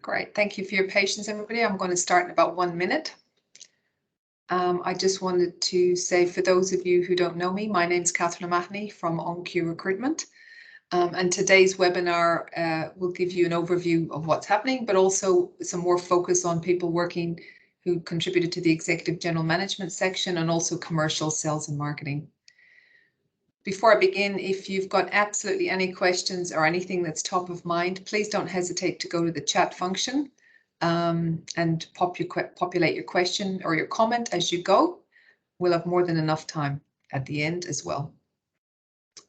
Great, thank you for your patience, everybody. I'm going to start in about 1 minute. I just wanted to say, for those of you who don't know me, my name is Catherine O'Mahony from On Q Recruitment. And today's webinar will give you an overview of what's happening, but also some more focus on people working who contributed to the Executive General Management section and also commercial sales and marketing. Before I begin, if you've got absolutely any questions or anything that's top of mind, please don't hesitate to go to the chat function and populate your question or your comment as you go. We'll have more than enough time at the end as well.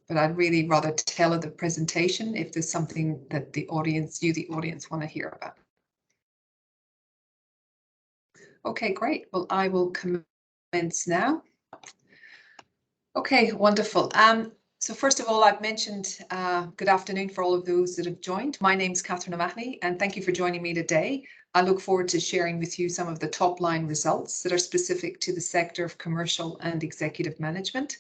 But I'd really rather tailor the presentation if there's something that the audience want to hear about. Okay, great. Well, I will commence now. Okay, wonderful. So first of all, I've mentioned good afternoon for all of those that have joined. My name is Catherine O'Mahony, and thank you for joining me today. I look forward to sharing with you some of the top line results that are specific to the sector of commercial and executive management.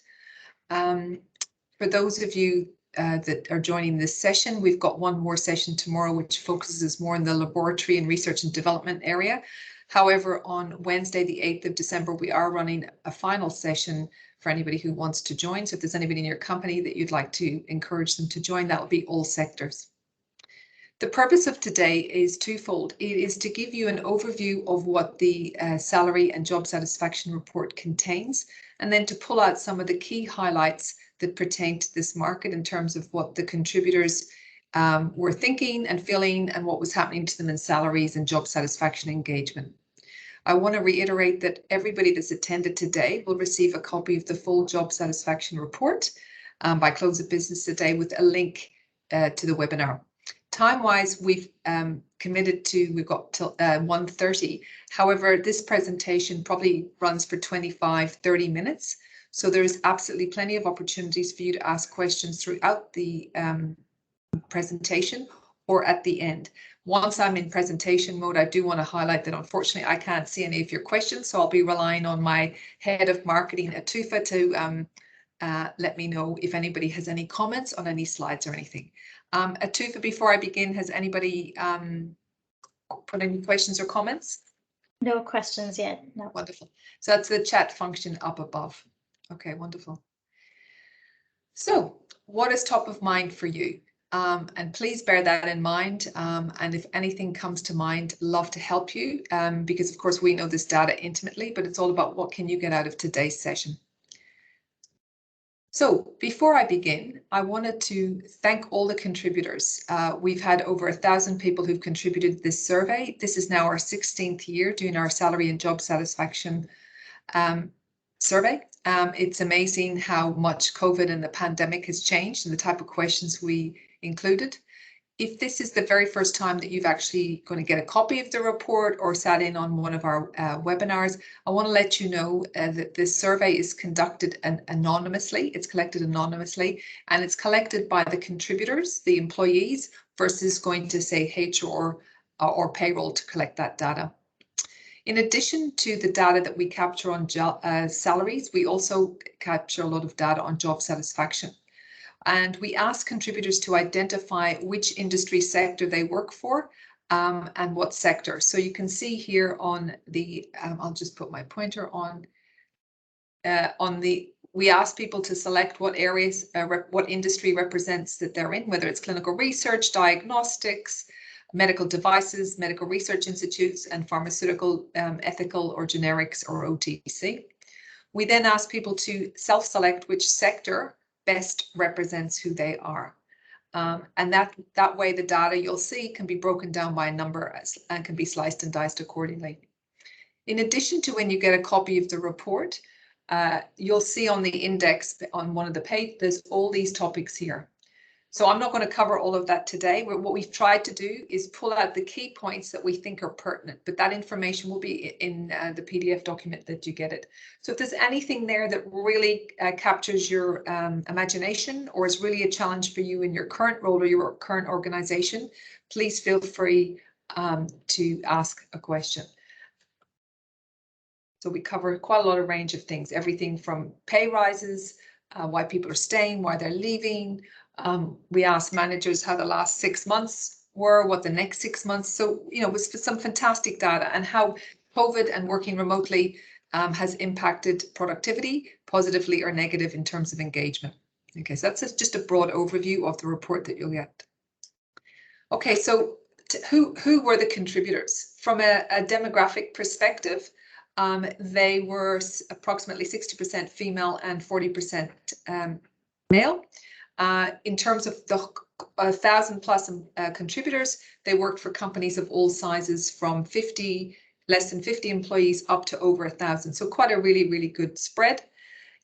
For those of you that are joining this session, we've got one more session tomorrow, which focuses more on the laboratory and research and development area. However, on Wednesday, the 8th of December, we are running a final session for anybody who wants to join. So if there's anybody in your company that you'd like to encourage them to join, that will be all sectors. The purpose of today is twofold. It is to give you an overview of what the salary and job satisfaction report contains, and then to pull out some of the key highlights that pertain to this market in terms of what the contributors were thinking and feeling and what was happening to them in salaries and job satisfaction engagement. I want to reiterate that everybody that's attended today will receive a copy of the full job satisfaction report by close of business today with a link to the webinar. Time-wise, we've committed to, we've got till 1:30. However, this presentation probably runs for 25-30 minutes. So there's absolutely plenty of opportunities for you to ask questions throughout the presentation or at the end. Once I'm in presentation mode, I do want to highlight that unfortunately I can't see any of your questions, so I'll be relying on my head of marketing at Tufa to let me know if anybody has any comments on any slides or anything. At Tufa, before I begin, has anybody put any questions or comments? No questions yet. No. Wonderful. So that's the chat function up above. Okay, wonderful. So what is top of mind for you? And please bear that in mind. And if anything comes to mind, love to help you because, of course, we know this data intimately, but it's all about what can you get out of today's session. So before I begin, I wanted to thank all the contributors. We've had over 1,000 people who've contributed to this survey. This is now our 16th year doing our salary and job satisfaction survey. It's amazing how much COVID and the pandemic has changed and the type of questions we included. If this is the very first time that you've actually going to get a copy of the report or sat in on one of our webinars, I want to let you know that this survey is conducted anonymously. It's collected anonymously, and it's collected by the contributors, the employees, versus going to say HR or payroll to collect that data. In addition to the data that we capture on salaries, we also capture a lot of data on job satisfaction. And we ask contributors to identify which industry sector they work for and what sector. So you can see here on the, I'll just put my pointer on we ask people to select what areas, what industry represents that they're in, whether it's clinical research, diagnostics, medical devices, medical research institutes, and pharmaceutical, ethical or generics or OTC. We then ask people to self-select which sector best represents who they are. And that way the data you'll see can be broken down by a number and can be sliced and diced accordingly. In addition to when you get a copy of the report, you'll see on the index on one of the pages, there's all these topics here. So I'm not going to cover all of that today. What we've tried to do is pull out the key points that we think are pertinent, but that information will be in the PDF document that you get it. So if there's anything there that really captures your imagination or is really a challenge for you in your current role or your current organization, please feel free to ask a question. So we cover quite a lot of range of things, everything from pay rises, why people are staying, why they're leaving. We ask managers how the last 6 months were, what the next 6 months. So, you know, it was some fantastic data and how COVID and working remotely has impacted productivity positively or negative in terms of engagement. Okay, so that's just a broad overview of the report that you'll get. Okay, so who were the contributors? From a demographic perspective, they were approximately 60% female and 40% male. In terms of the 1,000 plus contributors, they worked for companies of all sizes from less than 50 employees up to over 1,000. So quite a really, really good spread.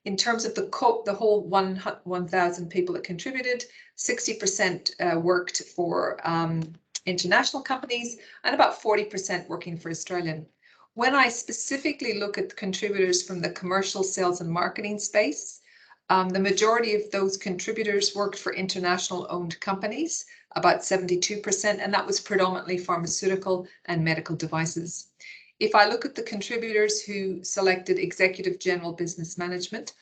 In terms of the whole 1,000 people that contributed, 60% worked for international companies and about 40% working for Australian. When I specifically look at the contributors from the commercial, sales and marketing space, the majority of those contributors worked for international owned companies, about 72%, and that was predominantly pharmaceutical and medical devices. If I look at the contributors who selected executive general business management,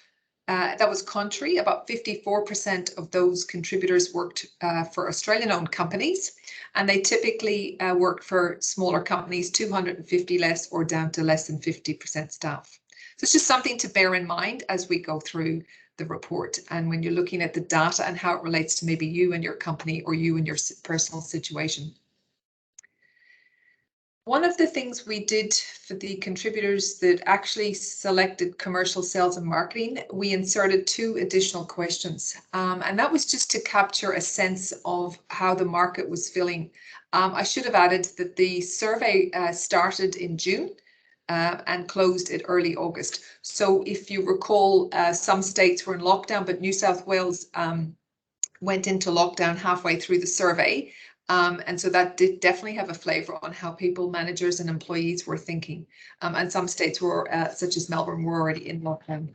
that was contrary. About 54% of those contributors worked for Australian-owned companies, and they typically worked for smaller companies, 250 less or down to less than 50% staff. So it's just something to bear in mind as we go through the report and when you're looking at the data and how it relates to maybe you and your company or you and your personal situation. One of the things we did for the contributors that actually selected commercial, sales and marketing, we inserted 2 additional questions. And that was just to capture a sense of how the market was feeling. I should have added that the survey started in June and closed in early August. So if you recall, some states were in lockdown, but New South Wales went into lockdown halfway through the survey. And so that did definitely have a flavour on how people, managers and employees were thinking. And some states were, such as Melbourne, were already in lockdown.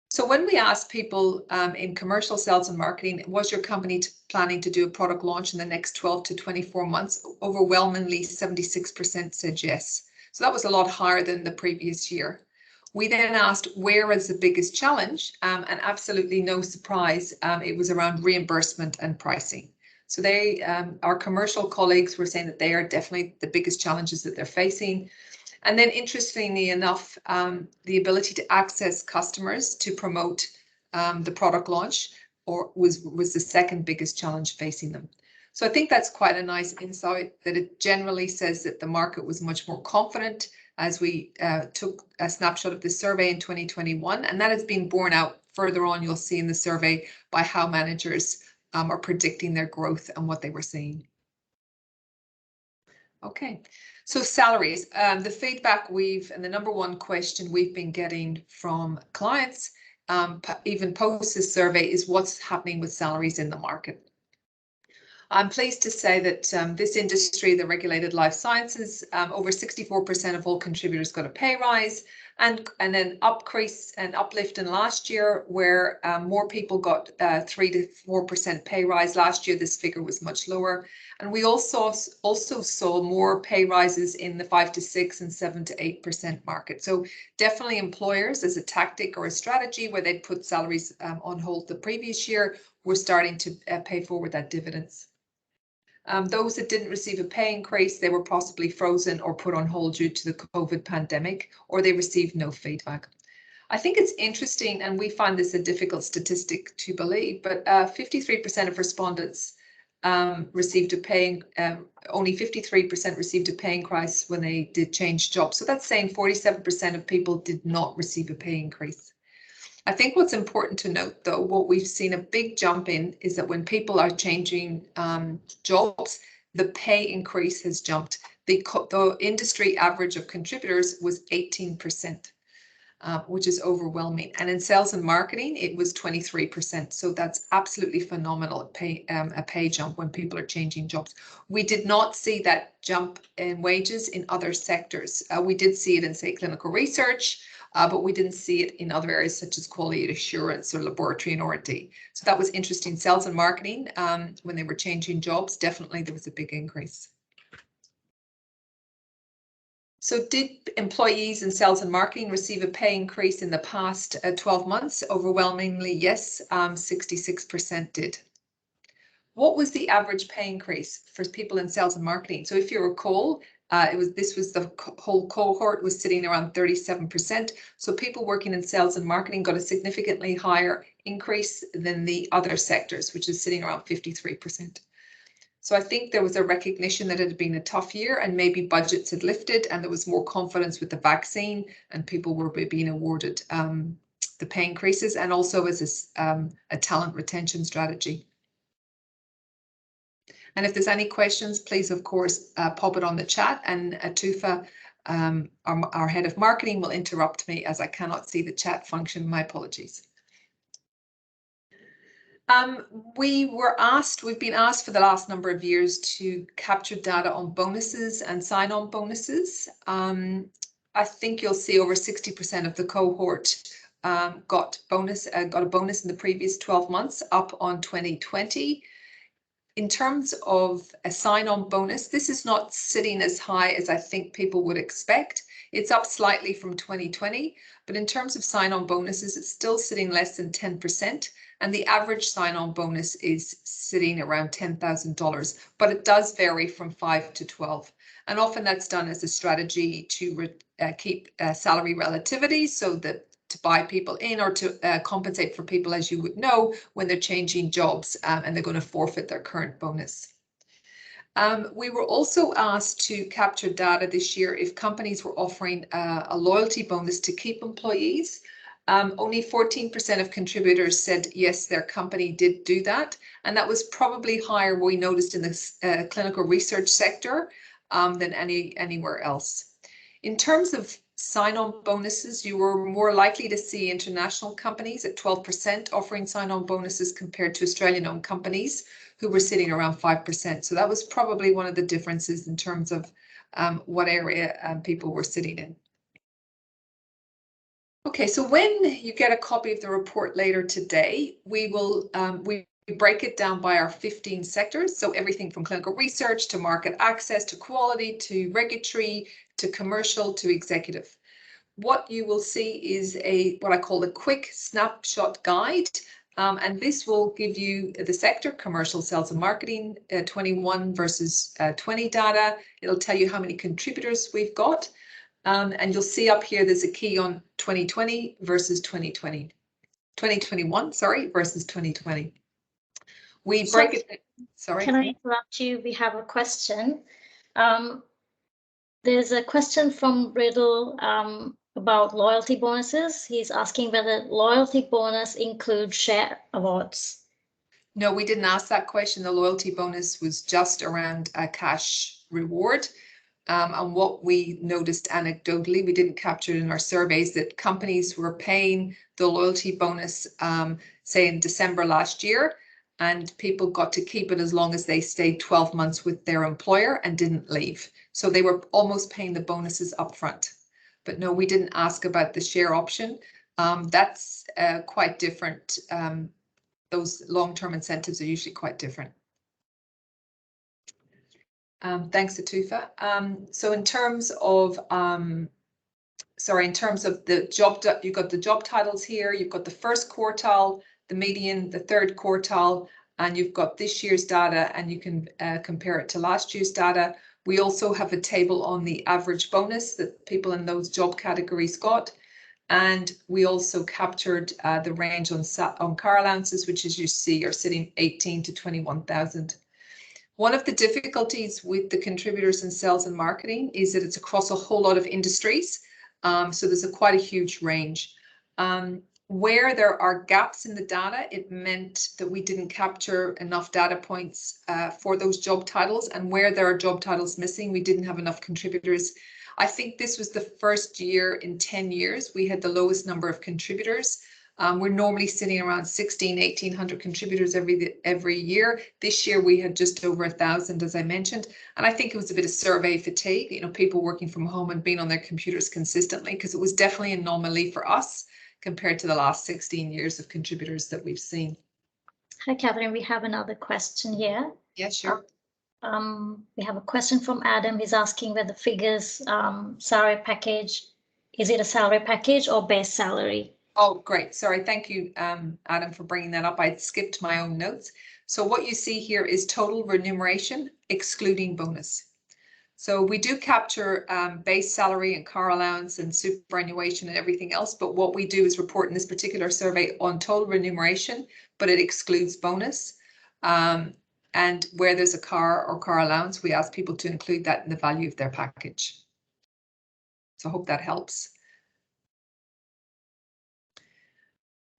So when we asked people in commercial, sales and marketing, was your company planning to do a product launch in the next 12 to 24 months? Overwhelmingly, 76% said yes. So that was a lot higher than the previous year. We then asked where is the biggest challenge, and absolutely no surprise, it was around reimbursement and pricing. So they, our commercial colleagues were saying that they are definitely the biggest challenges that they're facing. And then interestingly enough, the ability to access customers to promote the product launch was the second biggest challenge facing them. So I think that's quite a nice insight that it generally says that the market was much more confident as we took a snapshot of the survey in 2021, and that has been borne out further on. You'll see in the survey by how managers are predicting their growth and what they were seeing. Okay, so salaries, the feedback and the number one question we've been getting from clients, even post this survey, is what's happening with salaries in the market. I'm pleased to say that this industry, the regulated life sciences, over 64% of all contributors got a pay rise, and an uplift in last year where more people got 3 to 4% pay rise. Last year, this figure was much lower. And we also saw more pay rises in the 5 to 6 and 7 to 8% market. So definitely employers, as a tactic or a strategy where they put salaries on hold the previous year, were starting to pay forward that dividends. Those that didn't receive a pay increase, they were possibly frozen or put on hold due to the COVID pandemic, or they received no feedback. I think it's interesting, and we find this a difficult statistic to believe, but 53% of respondents received a pay, only 53% received a pay increase when they did change jobs. So that's saying 47% of people did not receive a pay increase. I think what's important to note, though, what we've seen a big jump in is that when people are changing jobs, the pay increase has jumped. The industry average of contributors was 18%, which is overwhelming. And in sales and marketing, it was 23%. So that's absolutely phenomenal, a pay jump when people are changing jobs. We did not see that jump in wages in other sectors. We did see it in, say, clinical research, but we didn't see it in other areas such as quality assurance or laboratory and R&D. So that was interesting. Sales and marketing, when they were changing jobs, definitely there was a big increase. So did employees in sales and marketing receive a pay increase in the past 12 months? Overwhelmingly, yes, 66% did. what was the average pay increase for people in sales and marketing? So if you recall, this was the whole cohort was sitting around 37%. So people working in sales and marketing got a significantly higher increase than the other sectors, which is sitting around 53%. So I think there was a recognition that it had been a tough year and maybe budgets had lifted and there was more confidence with the vaccine and people were being awarded the pay increases, and also as a talent retention strategy. And if there's any questions, please, of course, pop it on the chat, and Atufa, our head of marketing, will interrupt me as I cannot see the chat function. My apologies. We've been asked for the last number of years to capture data on bonuses and sign-on bonuses. I think you'll see over 60% of the cohort got a bonus in the previous 12 months, up on 2020. In terms of a sign-on bonus, this is not sitting as high as I think people would expect. It's up slightly from 2020, but in terms of sign-on bonuses, it's still sitting less than 10%, and the average sign-on bonus is sitting around $10,000, but it does vary from 5 to 12. And often that's done as a strategy to keep salary relativity, so that to buy people in or to compensate for people, as you would know, when they're changing jobs and they're going to forfeit their current bonus. We were also asked to capture data this year if companies were offering a loyalty bonus to keep employees. Only 14% of contributors said yes, their company did do that, and that was probably higher, we noticed, in the clinical research sector than anywhere else. In terms of sign-on bonuses, you were more likely to see international companies at 12% offering sign-on bonuses compared to Australian-owned companies who were sitting around 5%. So that was probably one of the differences in terms of what area people were sitting in. Okay, so when you get a copy of the report later today, we will we break it down by our 15 sectors. So everything from clinical research to market access to quality to regulatory to commercial to executive. What you will see is what I call a quick snapshot guide. And this will give you the sector, commercial, sales and marketing, 21 versus 20 data. It'll tell you how many contributors we've got. And you'll see up here, there's a key on 2020 versus 2021, sorry, versus 2020. We break it. Sorry. Can I interrupt you? We have a question. There's a question from Riddle about loyalty bonuses. He's asking whether loyalty bonus includes share awards. No, we didn't ask that question. The loyalty bonus was just around a cash reward. And what we noticed anecdotally, we didn't capture it in our surveys, that companies were paying the loyalty bonus, say in December last year, and people got to keep it as long as they stayed 12 months with their employer and didn't leave. So they were almost paying the bonuses upfront. But no, we didn't ask about the share option. That's quite different. Those long-term incentives are usually quite different. Thanks, Atufa. So in terms of the job, you've got the job titles here. You've got the first quartile, the median, the third quartile, and you've got this year's data, and you can compare it to last year's data. We also have a table on the average bonus that people in those job categories got. And we also captured the range on car allowances, which, as you see, are sitting 18 to 21,000. One of the difficulties with the contributors in sales and marketing is that it's across a whole lot of industries. So there's quite a huge range. Where there are gaps in the data, it meant that we didn't capture enough data points for those job titles. And where there are job titles missing, we didn't have enough contributors. I think this was the first year in 10 years we had the lowest number of contributors. We're normally sitting around 1,800 contributors every year. This year we had just over 1,000, as I mentioned, and I think it was a bit of survey fatigue, you know, people working from home and being on their computers consistently, because it was definitely an anomaly for us compared to the last 16 years of contributors that we've seen. Hi, Catherine. We have another question here. Yeah, sure. We have a question from Adam. He's asking whether figures salary package, is it a salary package or base salary? Oh, great. Sorry. Thank you, Adam, for bringing that up. I skipped my own notes. So what you see here is total remuneration, excluding bonus. So we do capture base salary and car allowance and superannuation and everything else, but what we do is report in this particular survey on total remuneration, but it excludes bonus. And where there's a car or car allowance, we ask people to include that in the value of their package. So I hope that helps.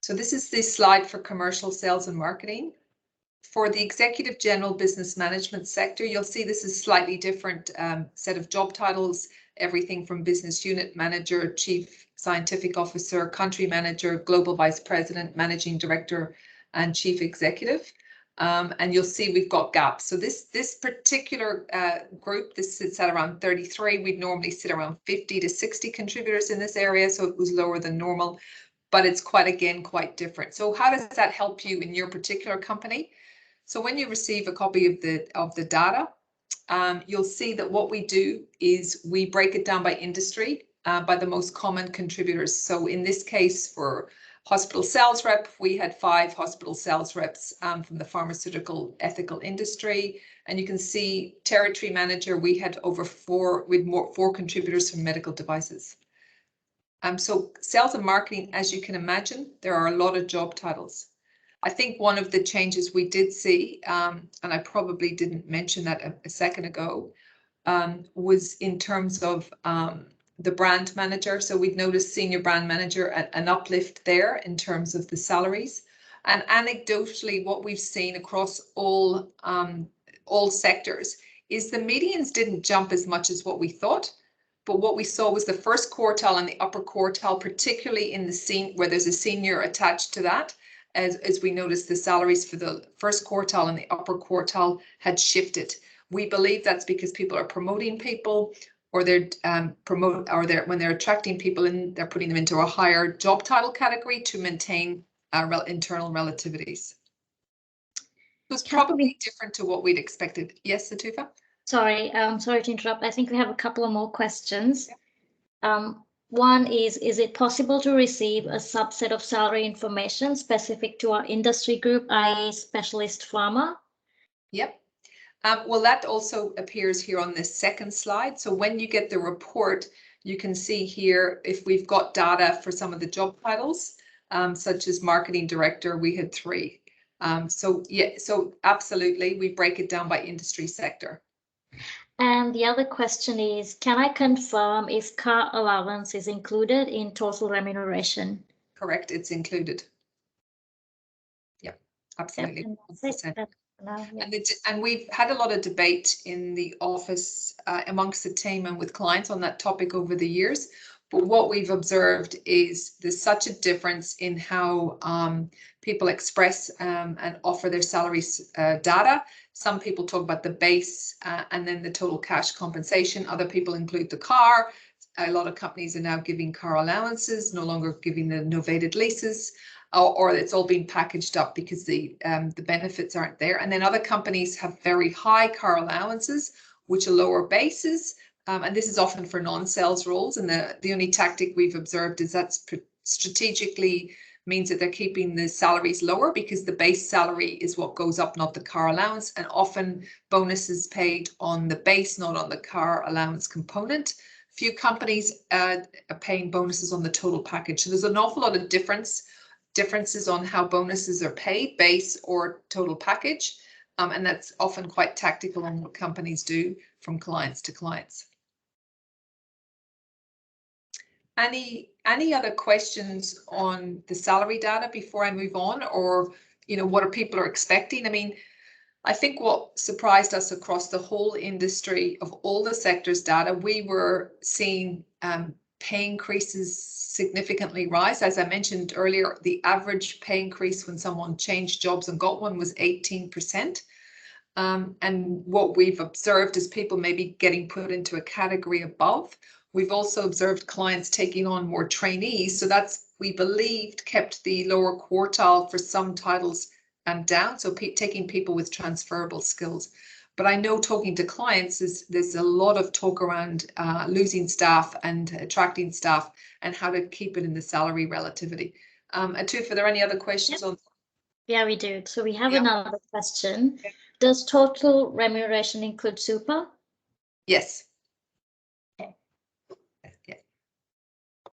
So this is the slide for commercial sales and marketing. For the executive general business management sector, you'll see this is slightly different set of job titles, everything from business unit manager, chief scientific officer, country manager, global vice president, managing director, and chief executive. And you'll see we've got gaps. So this particular group, this sits at around 33. We'd normally sit around 50 to 60 contributors in this area, so it was lower than normal, but it's quite different. So how does that help you in your particular company? So when you receive a copy of the data, you'll see that what we do is we break it down by industry, by the most common contributors. So in this case, for hospital sales rep, we had 5 hospital sales reps from the pharmaceutical ethical industry. And you can see territory manager, we had over 4 contributors from medical devices. So sales and marketing, as you can imagine, there are a lot of job titles. I think one of the changes we did see, and I probably didn't mention that a second ago, was in terms of the brand manager. So we'd noticed senior brand manager, an uplift there in terms of the salaries. And anecdotally, what we've seen across all sectors is the medians didn't jump as much as what we thought. But what we saw was the first quartile and the upper quartile, particularly in the where there's a senior attached to that. As we noticed, the salaries for the first quartile and the upper quartile had shifted. We believe that's because people are promoting people, or they're when they're attracting people in, they're putting them into a higher job title category to maintain internal relativities. It was probably different to what we'd expected. Yes, Satufa? Sorry to interrupt. I think we have a couple of more questions. Yeah. One is it possible to receive a subset of salary information specific to our industry group, i.e. specialist pharma? Yep. Well, that also appears here on this second slide. So when you get the report, you can see here if we've got data for some of the job titles, such as marketing director, we had 3. So absolutely, we break it down by industry sector. And the other question is, can I confirm if car allowance is included in total remuneration? Correct, it's included. Yeah, absolutely. Yep, and we've had a lot of debate in the office amongst the team and with clients on that topic over the years. But what we've observed is there's such a difference in how people express and offer their salaries data. Some people talk about the base and then the total cash compensation. Other people include the car. A lot of companies are now giving car allowances, no longer giving the novated leases, or it's all being packaged up because the benefits aren't there. And then other companies have very high car allowances, which are lower bases. And this is often for non-sales roles. And the only tactic we've observed is that's strategically means that they're keeping the salaries lower because the base salary is what goes up, not the car allowance. And often bonuses paid on the base, not on the car allowance component. Few companies are paying bonuses on the total package. So there's an awful lot of differences on how bonuses are paid, base or total package. And that's often quite tactical on what companies do from clients to clients. Any other questions on the salary data before I move on, or what are people are expecting? I mean, I think what surprised us across the whole industry of all the sectors data, we were seeing pay increases significantly rise. As I mentioned earlier, the average pay increase when someone changed jobs and got one was 18%. And what we've observed is people maybe getting put into a category above. We've also observed clients taking on more trainees. So that's, we believed, kept the lower quartile for some titles down. So taking people with transferable skills. But I know talking to clients, there's a lot of talk around losing staff and attracting staff and how to keep it in the salary relativity. Atuf, are there any other questions on? Yeah, we do. So we have Yeah. another question. Does total remuneration include super? Yes. Okay. Yeah.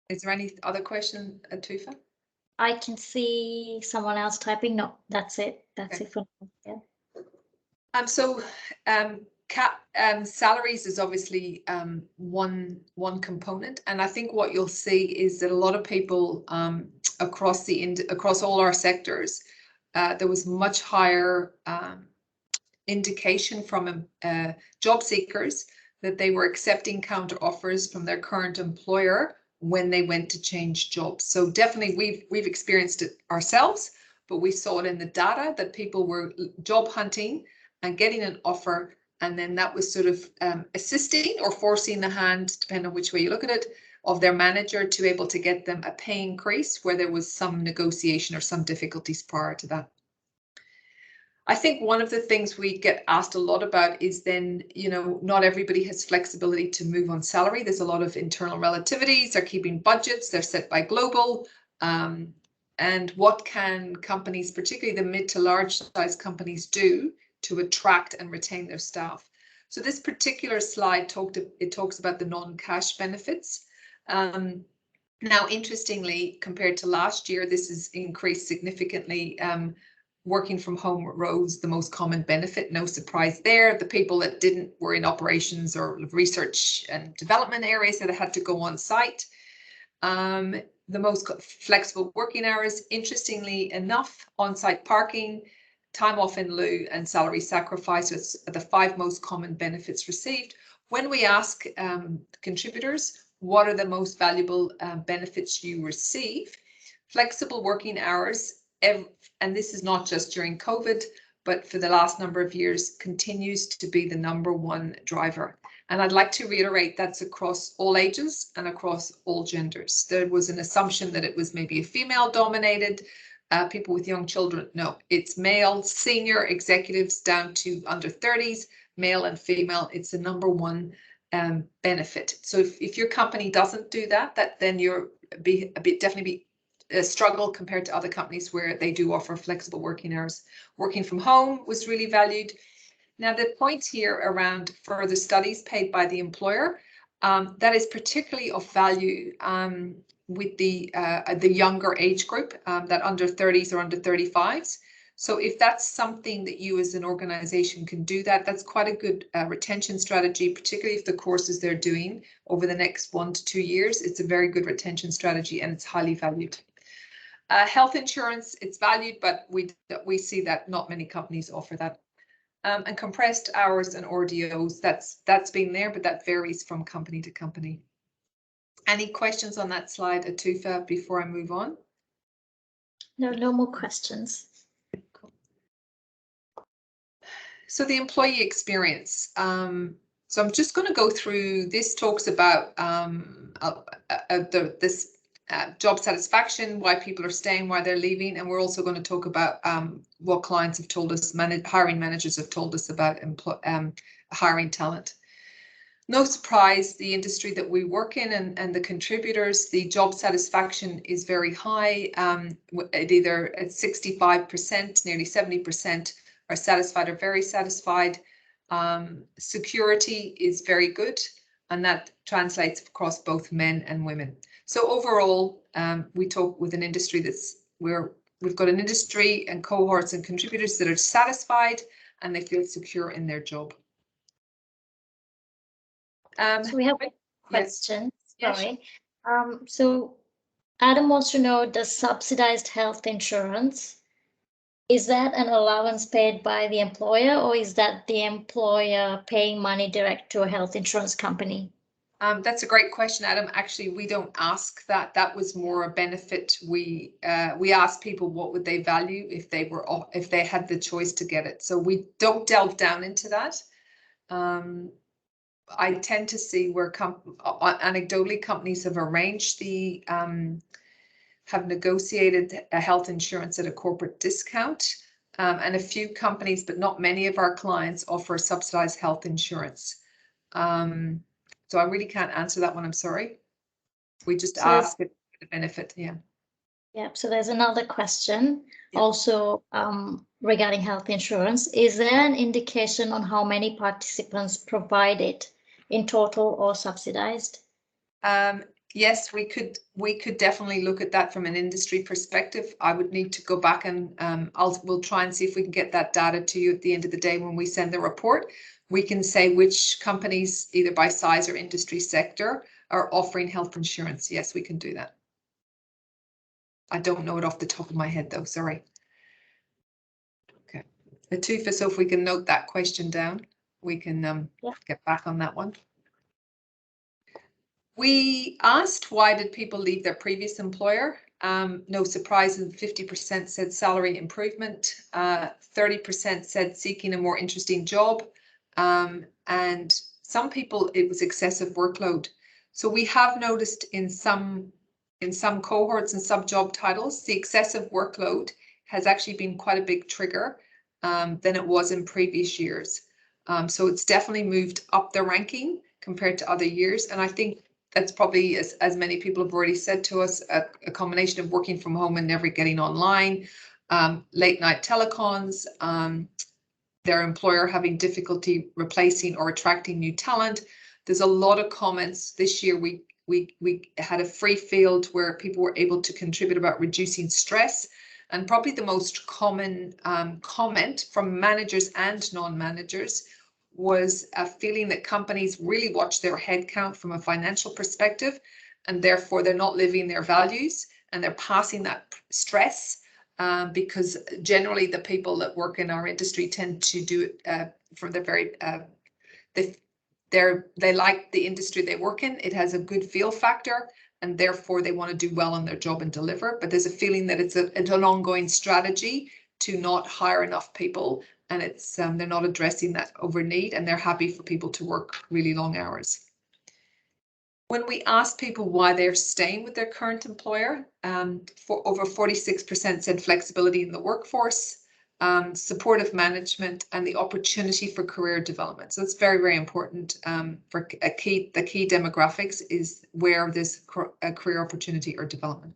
Is there any other question, Tufa? I can see someone else typing. No, that's it. That's Okay. it for now. Yeah. So salaries is obviously one component, and I think what you'll see is that a lot of people across all our sectors, there was much higher indication from job seekers that they were accepting counter offers from their current employer when they went to change jobs. So definitely we've experienced it ourselves, but we saw it in the data that people were job hunting and getting an offer, and then that was sort of assisting or forcing the hand, depending on which way you look at it, of their manager to able to get them a pay increase where there was some negotiation or some difficulties prior to that. I think one of the things we get asked a lot about is then, not everybody has flexibility to move on salary. There's a lot of internal relativities. They're keeping budgets. They're set by global. And what can companies, particularly the mid to large size companies, do to attract and retain their staff? So this particular slide talks about the non-cash benefits. Now, interestingly, compared to last year, this has increased significantly. Working from home rose the most common benefit, no surprise there. The people that were in operations or research and development areas that had to go on site. The most flexible working hours, interestingly enough, on-site parking, time off in lieu, and salary sacrifice are the 5 most common benefits received. When we ask contributors, what are the most valuable benefits you receive? Flexible working hours, and this is not just during COVID, but for the last number of years, continues to be the #1 driver. And I'd like to reiterate that's across all ages and across all genders. There was an assumption that it was maybe a female dominated, people with young children. No, it's male, senior executives down to under 30s, male and female. It's the #1 benefit. So if your company doesn't do that, then you're definitely be a struggle compared to other companies where they do offer flexible working hours. Working from home was really valued. Now, the point here around further studies paid by the employer, that is particularly of value with the younger age group, that under 30s or under 35s. So if that's something that you as an organization can do, that's quite a good retention strategy, particularly if the courses they're doing over the next 1 to 2 years. It's a very good retention strategy and it's highly valued. Health insurance, it's valued, but we see that not many companies offer that. And compressed hours and RDOs, that's been there, but that varies from company to company. Any questions on that slide, Atufa, before I move on? No more questions. Cool. So the employee experience. So I'm just going to go through. This talks about this job satisfaction, why people are staying, why they're leaving, and we're also going to talk about what clients have told us, hiring managers have told us about hiring talent. No surprise, the industry that we work in and the contributors, the job satisfaction is very high. Either at 65%, nearly 70% are satisfied or very satisfied. Security is very good, and that translates across both men and women. So overall, we talk with an industry we've got an industry and cohorts and contributors that are satisfied and they feel secure in their job. So we have a question. Yes. Sorry. So Adam wants to know, does subsidized health insurance, is that an allowance paid by the employer, or is that the employer paying money direct to a health insurance company? That's a great question, Adam. Actually, we don't ask that. That was more a benefit. We asked people what would they value if they had the choice to get it. So we don't delve down into that. I tend to see where anecdotally companies have arranged have negotiated a health insurance at a corporate discount, and a few companies, but not many of our clients, offer subsidized health insurance. So I really can't answer that one. I'm sorry. We just ask it for the benefit. Yeah. Yeah, so there's another question Yeah. also regarding health insurance. Is there an indication on how many participants provide it in total or subsidized? Yes, we could definitely look at that from an industry perspective. I would need to go back and we'll try and see if we can get that data to you at the end of the day when we send the report. We can say which companies, either by size or industry sector, are offering health insurance. Yes, we can do that. I don't know it off the top of my head though, sorry. Okay. Atufa, so if we can note that question down, we can get back on that one. We asked why did people leave their previous employer? No surprise, 50% said salary improvement, 30% said seeking a more interesting job, and some people it was excessive workload. So we have noticed in some cohorts and sub job titles, the excessive workload has actually been quite a big trigger than it was in previous years. So it's definitely moved up the ranking compared to other years, and I think that's probably, as many people have already said to us, a combination of working from home and never getting online, late night telecons, their employer having difficulty replacing or attracting new talent. There's a lot of comments this year. We had a free field where people were able to contribute about reducing stress, and probably the most common comment from managers and non-managers was a feeling that companies really watch their headcount from a financial perspective, and therefore they're not living their values and they're passing that stress because generally the people that work in our industry tend to do it from the very they like the industry they work in. It has a good feel factor, and therefore they want to do well on their job and deliver. But there's a feeling that it's an ongoing strategy to not hire enough people, and it's they're not addressing that over need, and they're happy for people to work really long hours. When we asked people why they're staying with their current employer, for over 46% said flexibility in the workforce, supportive management, and the opportunity for career development. So it's very, very important for the key demographics is where there's a career opportunity or development.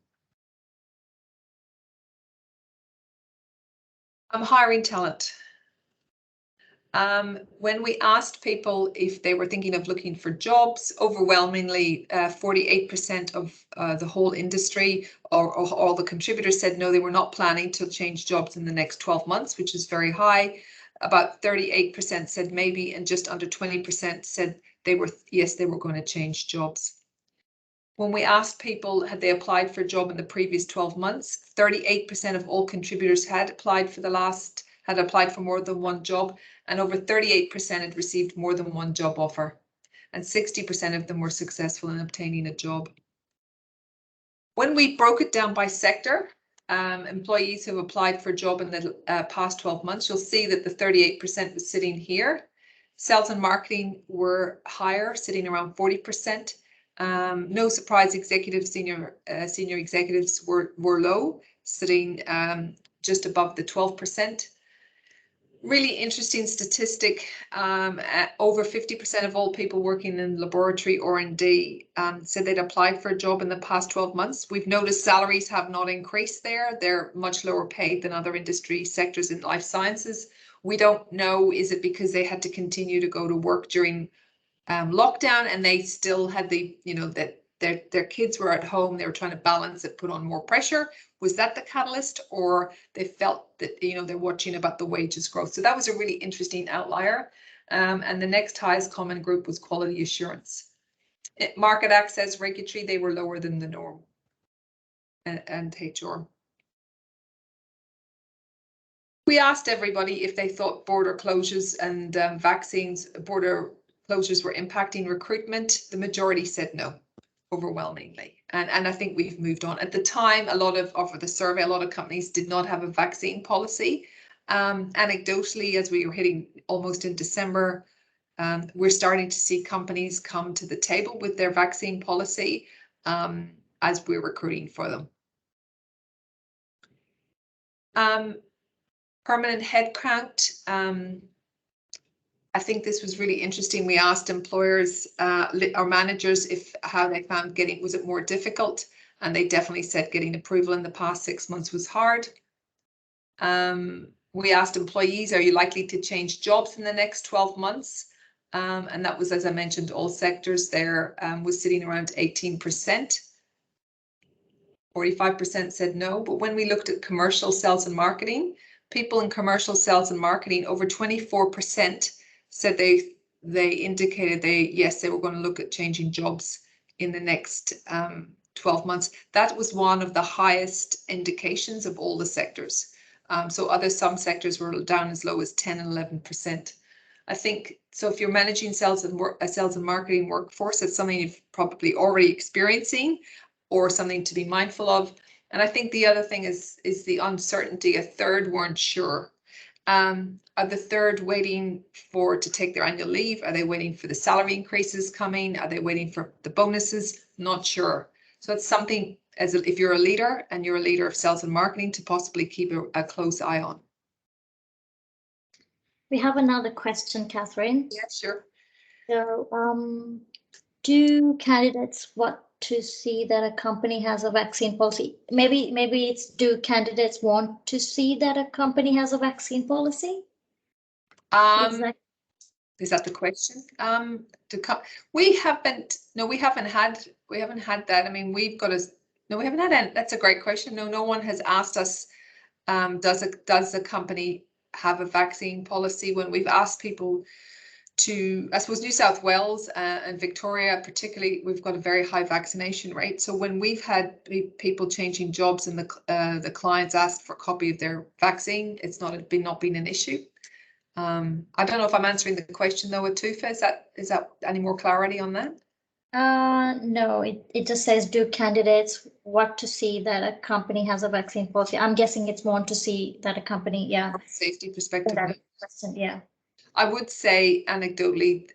Hiring talent. When we asked people if they were thinking of looking for jobs, overwhelmingly 48% of the whole industry or all the contributors said no, they were not planning to change jobs in the next 12 months, which is very high. About 38% said maybe, and just under 20% said yes, they were going to change jobs. When we asked people had they applied for a job in the previous 12 months, 38% of all contributors had applied for more than one job, and over 38% had received more than one job offer, and 60% of them were successful in obtaining a job. When we broke it down by sector, employees who have applied for a job in the past 12 months, you'll see that the 38% was sitting here. Sales and marketing were higher, sitting around 40%. No surprise, senior executives were low, sitting just above the 12%. Really interesting statistic, over 50% of all people working in laboratory R&D said they'd applied for a job in the past 12 months. We've noticed salaries have not increased there. They're much lower paid than other industry sectors in life sciences. We don't know, is it because they had to continue to go to work during lockdown and they still had that their kids were at home, they were trying to balance it, put on more pressure? Was that the catalyst, or they felt that they're watching about the wages growth? So that was a really interesting outlier. And the next highest common group was quality assurance. Market access, regulatory, they were lower than the norm, and HR. We asked everybody if they thought border closures and border closures were impacting recruitment. The majority said no, overwhelmingly. And I think we've moved on. At the time, a lot of the survey, a lot of companies did not have a vaccine policy. Anecdotally, as we were hitting almost in December, we're starting to see companies come to the table with their vaccine policy as we're recruiting for them. Permanent headcount. I think this was really interesting. We asked employers or managers how they found was it more difficult? and they definitely said getting approval in the past 6 months was hard. We asked employees, are you likely to change jobs in the next 12 months? And that was, as I mentioned, all sectors there was sitting around 18%. 45% said no. But when we looked at commercial sales and marketing, people in commercial sales and marketing, over 24% said they indicated yes, they were going to look at changing jobs in the next 12 months. That was one of the highest indications of all the sectors. So some sectors were down as low as 10 and 11%. I think so. If you're managing sales and marketing workforce, it's something you've probably already experiencing, or something to be mindful of. And I think the other thing is the uncertainty. A third weren't sure. Are the third waiting to take their annual leave? Are they waiting for the salary increases coming? Are they waiting for the bonuses? Not sure. So it's something, if you're a leader and you're a leader of sales and marketing, to possibly keep a close eye on. We have another question, Catherine. Yeah, sure. So, do candidates want to see that a company has a vaccine policy? Maybe it's, do candidates want to see that a company has a vaccine policy? Is that the question? We haven't had that. I mean, we haven't had that. That's a great question. No one has asked us, does a company have a vaccine policy? When we've asked people to, I suppose New South Wales and Victoria particularly, we've got a very high vaccination rate. So when we've had people changing jobs and the clients asked for a copy of their vaccine, it's not been an issue. I don't know if I'm answering the question though, Atufa. Is that any more clarity on that? No, it just says, do candidates want to see that a company has a vaccine policy? I'm guessing it's want to see that a company, yeah. From a safety perspective. Yeah. I would say anecdotally,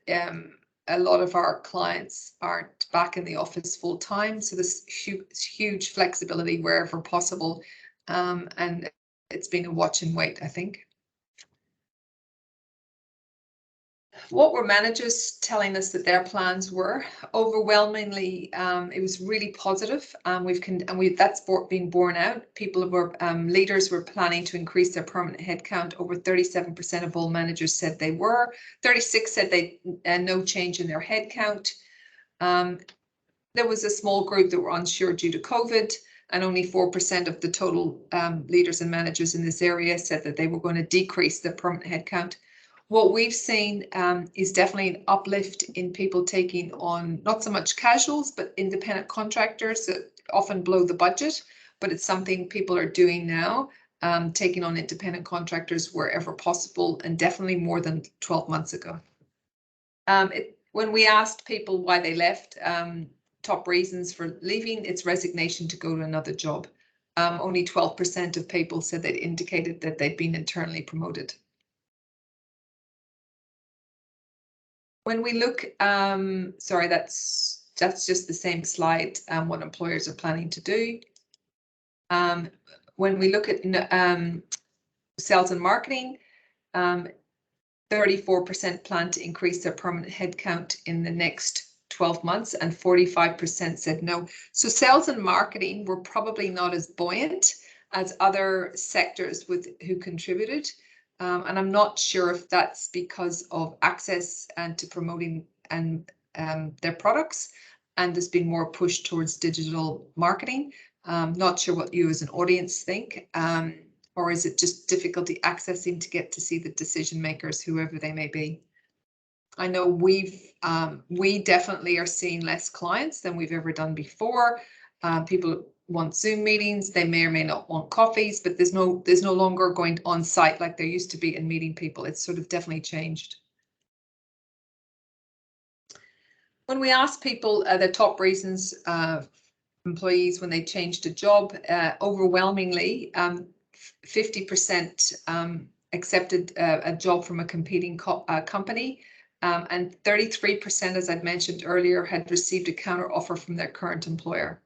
a lot of our clients aren't back in the office full time, so there's huge flexibility wherever possible, and it's been a watch and wait, I think. What were managers telling us that their plans were? Overwhelmingly, it was really positive. That's been borne out. Leaders were planning to increase their permanent headcount. Over 37% of all managers said they were. 36% said no change in their headcount. There was a small group that were unsure due to COVID, and only 4% of the total leaders and managers in this area said that they were going to decrease their permanent headcount. What we've seen is definitely an uplift in people taking on not so much casuals, but independent contractors that often blow the budget. But it's something people are doing now, taking on independent contractors wherever possible, and definitely more than 12 months ago. When we asked people why they left, top reasons for leaving, it's resignation to go to another job. Only 12% of people said they'd indicated that they'd been internally promoted. When we look, sorry, that's just the same slide, what employers are planning to do. When we look at sales and marketing, 34% plan to increase their permanent headcount in the next 12 months, and 45% said no. So sales and marketing were probably not as buoyant as other sectors who contributed. And I'm not sure if that's because of access and to promoting their products, and there's been more push towards digital marketing. Not sure what you as an audience think, or is it just difficulty accessing to get to see the decision makers, whoever they may be? I know we definitely are seeing less clients than we've ever done before. People want Zoom meetings. They may or may not want coffees, but there's no longer going on site like there used to be and meeting people. It's sort of definitely changed. When we ask people the top reasons employees when they changed a job, overwhelmingly 50% accepted a job from a competing company, and 33%, as I'd mentioned earlier, had received a counter offer from their current employer.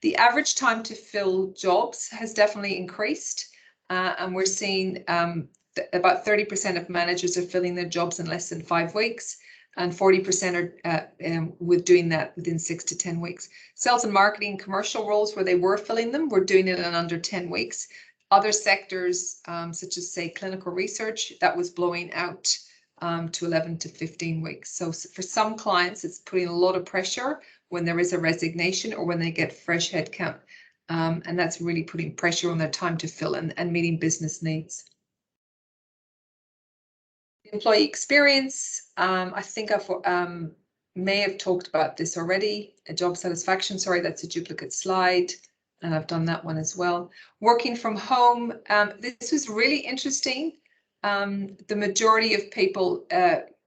The average time to fill jobs has definitely increased, and we're seeing about 30% of managers are filling their jobs in less than 5 weeks, and 40% are with doing that within 6 to 10 weeks. Sales and marketing commercial roles where they were filling them were doing it in under 10 weeks. Other sectors, such as say clinical research, that was blowing out to 11 to 15 weeks. So for some clients, it's putting a lot of pressure when there is a resignation or when they get fresh headcount. And that's really putting pressure on their time to fill and meeting business needs. Employee experience, I think I've may have talked about this already. A job satisfaction, sorry, that's a duplicate slide. And I've done that one as well. Working from home, this was really interesting. The majority of people,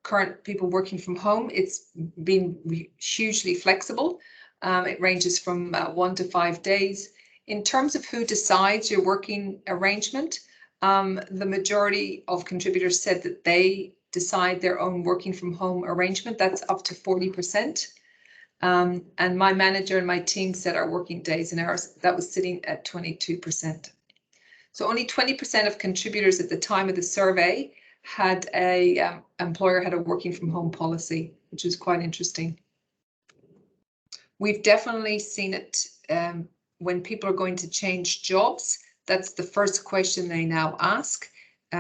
current people working from home, it's been hugely flexible. It ranges from 1 to 5 days. In terms of who decides your working arrangement, the majority of contributors said that they decide their own working from home arrangement. That's up to 40%. And my manager and my team set our working days and hours. That was sitting at 22%. So only 20% of contributors at the time of the survey had a employer had a working from home policy, which is quite interesting. We've definitely seen it when people are going to change jobs. That's the first question they now ask.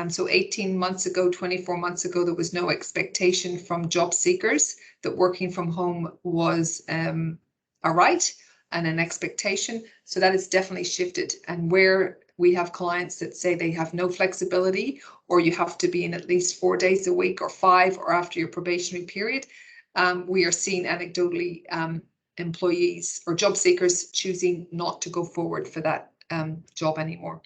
So 18 months ago, 24 months ago, there was no expectation from job seekers that working from home was a right and an expectation. So that has definitely shifted. And where we have clients that say they have no flexibility, or you have to be in at least 4 days a week or 5, or after your probationary period, we are seeing anecdotally employees or job seekers choosing not to go forward for that job anymore.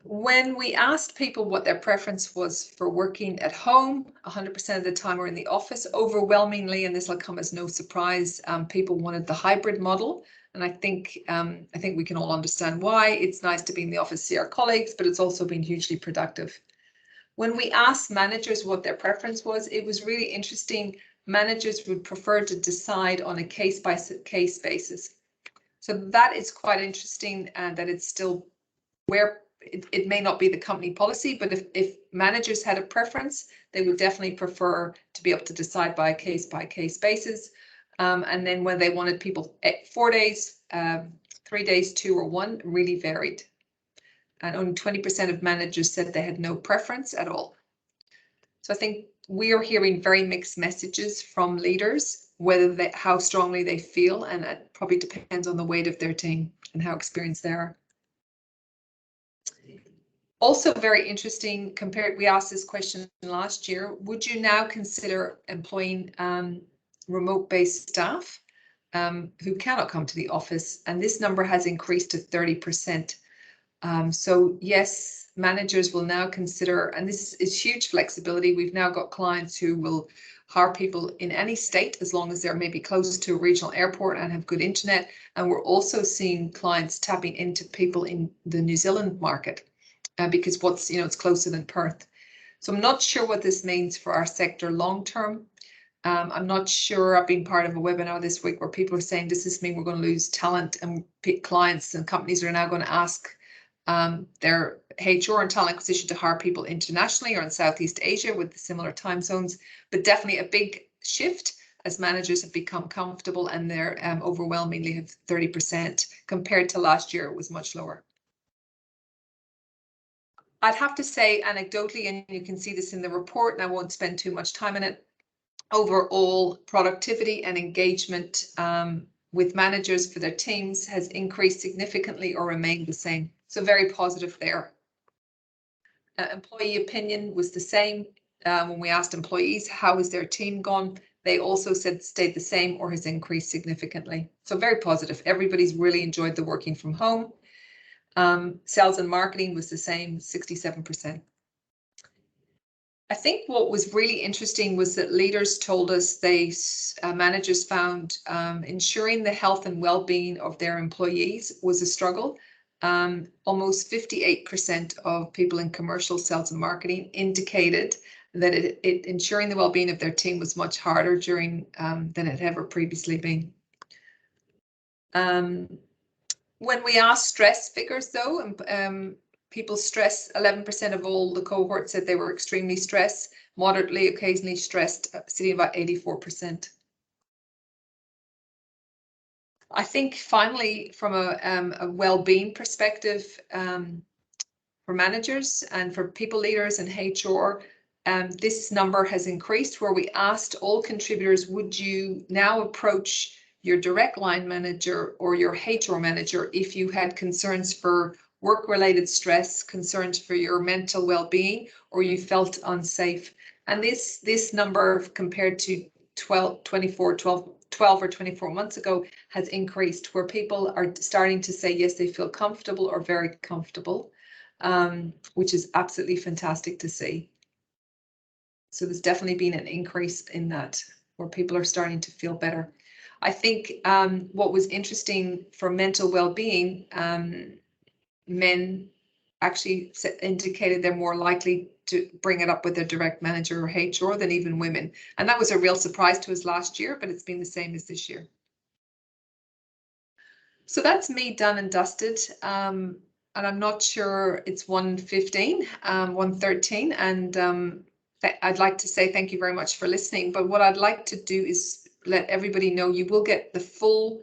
When we asked people what their preference was for working at home, 100% of the time or in the office, overwhelmingly, and this will come as no surprise, people wanted the hybrid model. And I think we can all understand why. It's nice to be in the office, see our colleagues, but it's also been hugely productive. When we asked managers what their preference was, it was really interesting. Managers would prefer to decide on a case-by-case basis. So that is quite interesting, and that it's still where it may not be the company policy, but if managers had a preference, they would definitely prefer to be able to decide by a case-by-case basis. And then when they wanted people 4 days, 3 days, 2 or 1, really varied. And only 20% of managers said they had no preference at all. So I think we are hearing very mixed messages from leaders, whether how strongly they feel, and it probably depends on the weight of their team and how experienced they are. Also very interesting, we asked this question last year, would you now consider employing remote-based staff who cannot come to the office? And this number has increased to 30%. So yes, managers will now consider, and this is huge flexibility. We've now got clients who will hire people in any state as long as they're maybe close to a regional airport and have good internet. And we're also seeing clients tapping into people in the New Zealand market because it's closer than Perth. So I'm not sure what this means for our sector long term. I'm not sure. I've been part of a webinar this week where people are saying, does this mean we're going to lose talent, and clients and companies are now going to ask their HR and talent acquisition to hire people internationally or in Southeast Asia with the similar time zones, but definitely a big shift as managers have become comfortable, and they're overwhelmingly have 30% compared to last year. It was much lower. I'd have to say anecdotally, and you can see this in the report, and I won't spend too much time on it, overall productivity and engagement with managers for their teams has increased significantly or remained the same. So very positive there. Employee opinion was the same. When we asked employees, how has their team gone? They also said stayed the same or has increased significantly. So very positive. Everybody's really enjoyed the working from home. Sales and marketing was the same, 67%. I think what was really interesting was that leaders told us managers found ensuring the health and well-being of their employees was a struggle. Almost 58% of people in commercial sales and marketing indicated that ensuring the well-being of their team was much harder than it had ever previously been. When we asked stress figures, though, people stress, 11% of all the cohort said they were extremely stressed. moderately, occasionally stressed, sitting about 84%. I think finally, from a well-being perspective, for managers and for people leaders and HR, this number has increased, where we asked all contributors, would you now approach your direct line manager or your HR manager if you had concerns for work-related stress, concerns for your mental well-being, or you felt unsafe? And this number compared to 12 or 24 months ago has increased, where people are starting to say, yes, they feel comfortable or very comfortable, which is absolutely fantastic to see. So there's definitely been an increase in that, where people are starting to feel better. I think what was interesting for mental well-being, men actually indicated they're more likely to bring it up with their direct manager or HR than even women. And that was a real surprise to us last year, but it's been the same as this year. So that's me done and dusted. And I'm not sure it's 1:15, 1:13. And I'd like to say thank you very much for listening. But what I'd like to do is let everybody know you will get the full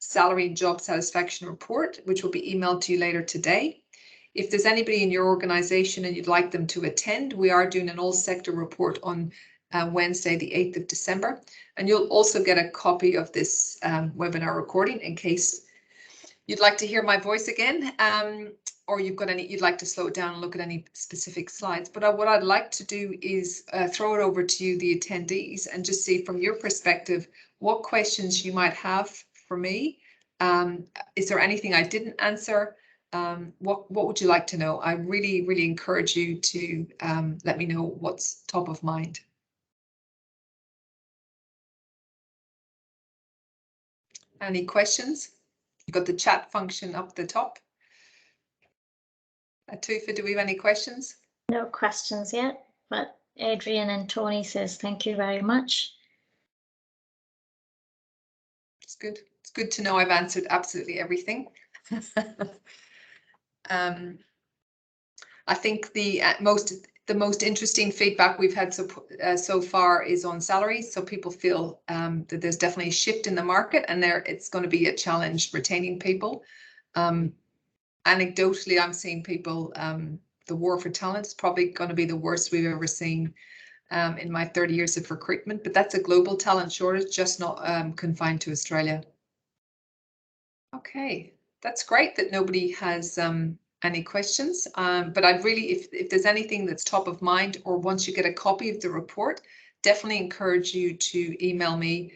salary and job satisfaction report, which will be emailed to you later today. If there's anybody in your organization and you'd like them to attend, we are doing an all sector report on Wednesday, the 8th of December. And you'll also get a copy of this webinar recording in case you'd like to hear my voice again, or you'd like to slow it down and look at any specific slides. But what I'd like to do is throw it over to you, the attendees, and just see from your perspective what questions you might have for me. Is there anything I didn't answer? What would you like to know? I really, really encourage you to let me know what's top of mind. Any questions? You've got the chat function up the top. Atufa, do we have any questions? No questions yet, but Adrian and Tony says thank you very much. It's good. It's good to know I've answered absolutely everything. I think the most interesting feedback we've had so far is on salaries. So people feel that there's definitely a shift in the market, and it's going to be a challenge retaining people. Anecdotally, I'm seeing people, the war for talent is probably going to be the worst we've ever seen in my 30 years of recruitment, but that's a global talent shortage, just not confined to Australia. Okay, that's great that nobody has any questions, but I'd really, if there's anything that's top of mind, or once you get a copy of the report, definitely encourage you to email me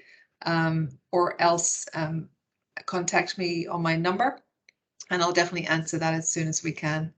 or else contact me on my number, and I'll definitely answer that as soon as we can.